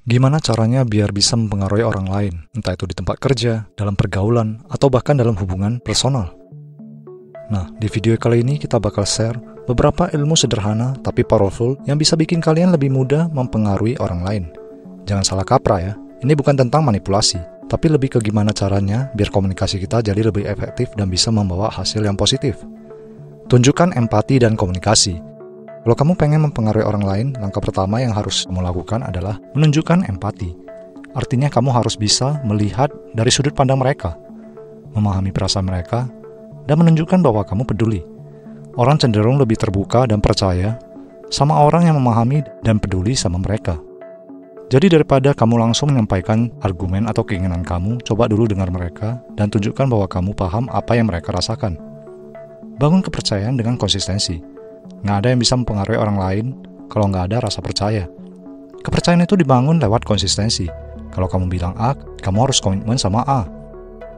Gimana caranya biar bisa mempengaruhi orang lain, entah itu di tempat kerja, dalam pergaulan, atau bahkan dalam hubungan personal? Nah, di video kali ini kita bakal share beberapa ilmu sederhana tapi powerful yang bisa bikin kalian lebih mudah mempengaruhi orang lain. Jangan salah kaprah ya, ini bukan tentang manipulasi, tapi lebih ke gimana caranya biar komunikasi kita jadi lebih efektif dan bisa membawa hasil yang positif. Tunjukkan empati dan komunikasi. Kalau kamu pengen mempengaruhi orang lain, langkah pertama yang harus kamu lakukan adalah menunjukkan empati. Artinya kamu harus bisa melihat dari sudut pandang mereka, memahami perasaan mereka, dan menunjukkan bahwa kamu peduli. Orang cenderung lebih terbuka dan percaya sama orang yang memahami dan peduli sama mereka. Jadi daripada kamu langsung menyampaikan argumen atau keinginan kamu, coba dulu dengar mereka dan tunjukkan bahwa kamu paham apa yang mereka rasakan. Bangun kepercayaan dengan konsistensi. Nggak ada yang bisa mempengaruhi orang lain kalau nggak ada rasa percaya. Kepercayaan itu dibangun lewat konsistensi. Kalau kamu bilang A, kamu harus komitmen sama A.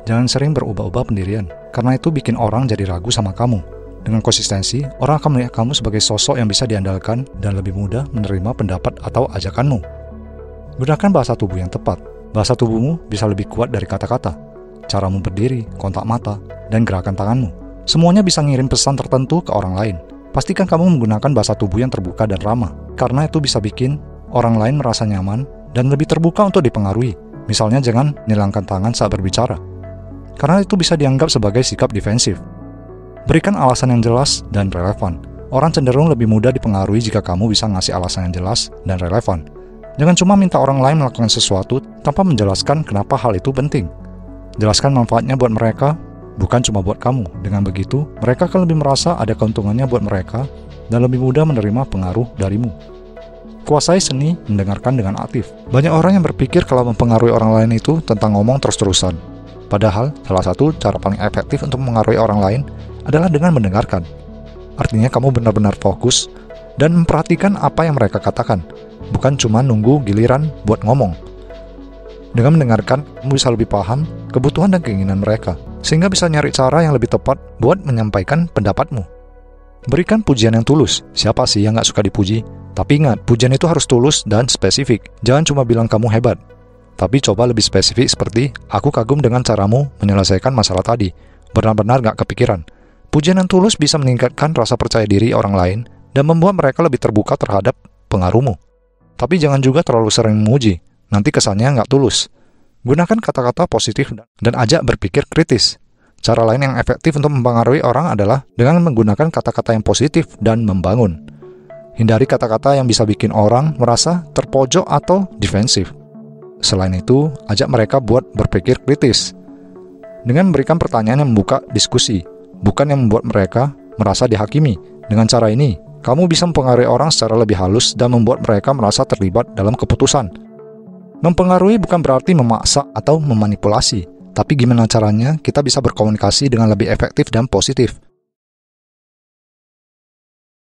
Jangan sering berubah-ubah pendirian, karena itu bikin orang jadi ragu sama kamu. Dengan konsistensi, orang akan melihat kamu sebagai sosok yang bisa diandalkan dan lebih mudah menerima pendapat atau ajakanmu. Gunakan bahasa tubuh yang tepat. Bahasa tubuhmu bisa lebih kuat dari kata-kata. Caramu berdiri, kontak mata, dan gerakan tanganmu. Semuanya bisa ngirim pesan tertentu ke orang lain. Pastikan kamu menggunakan bahasa tubuh yang terbuka dan ramah, karena itu bisa bikin orang lain merasa nyaman dan lebih terbuka untuk dipengaruhi. Misalnya jangan nilangkan tangan saat berbicara, karena itu bisa dianggap sebagai sikap defensif. Berikan alasan yang jelas dan relevan. Orang cenderung lebih mudah dipengaruhi jika kamu bisa ngasih alasan yang jelas dan relevan. Jangan cuma minta orang lain melakukan sesuatu tanpa menjelaskan kenapa hal itu penting. Jelaskan manfaatnya buat mereka, bukan cuma buat kamu. Dengan begitu, mereka akan lebih merasa ada keuntungannya buat mereka dan lebih mudah menerima pengaruh darimu. Kuasai seni mendengarkan dengan aktif. Banyak orang yang berpikir kalau mempengaruhi orang lain itu tentang ngomong terus-terusan. Padahal, salah satu cara paling efektif untuk mempengaruhi orang lain adalah dengan mendengarkan. Artinya kamu benar-benar fokus dan memperhatikan apa yang mereka katakan, bukan cuma nunggu giliran buat ngomong. Dengan mendengarkan, kamu bisa lebih paham kebutuhan dan keinginan mereka, sehingga bisa nyari cara yang lebih tepat buat menyampaikan pendapatmu. Berikan pujian yang tulus. Siapa sih yang gak suka dipuji? Tapi ingat, pujian itu harus tulus dan spesifik. Jangan cuma bilang kamu hebat, tapi coba lebih spesifik seperti, aku kagum dengan caramu menyelesaikan masalah tadi. Benar-benar gak kepikiran. Pujian yang tulus bisa meningkatkan rasa percaya diri orang lain dan membuat mereka lebih terbuka terhadap pengaruhmu. Tapi jangan juga terlalu sering memuji. Nanti kesannya nggak tulus. Gunakan kata-kata positif dan ajak berpikir kritis. Cara lain yang efektif untuk mempengaruhi orang adalah dengan menggunakan kata-kata yang positif dan membangun. Hindari kata-kata yang bisa bikin orang merasa terpojok atau defensif. Selain itu, ajak mereka buat berpikir kritis. Dengan memberikan pertanyaan yang membuka diskusi, bukan yang membuat mereka merasa dihakimi. Dengan cara ini, kamu bisa mempengaruhi orang secara lebih halus dan membuat mereka merasa terlibat dalam keputusan. Mempengaruhi bukan berarti memaksa atau memanipulasi, tapi gimana caranya kita bisa berkomunikasi dengan lebih efektif dan positif.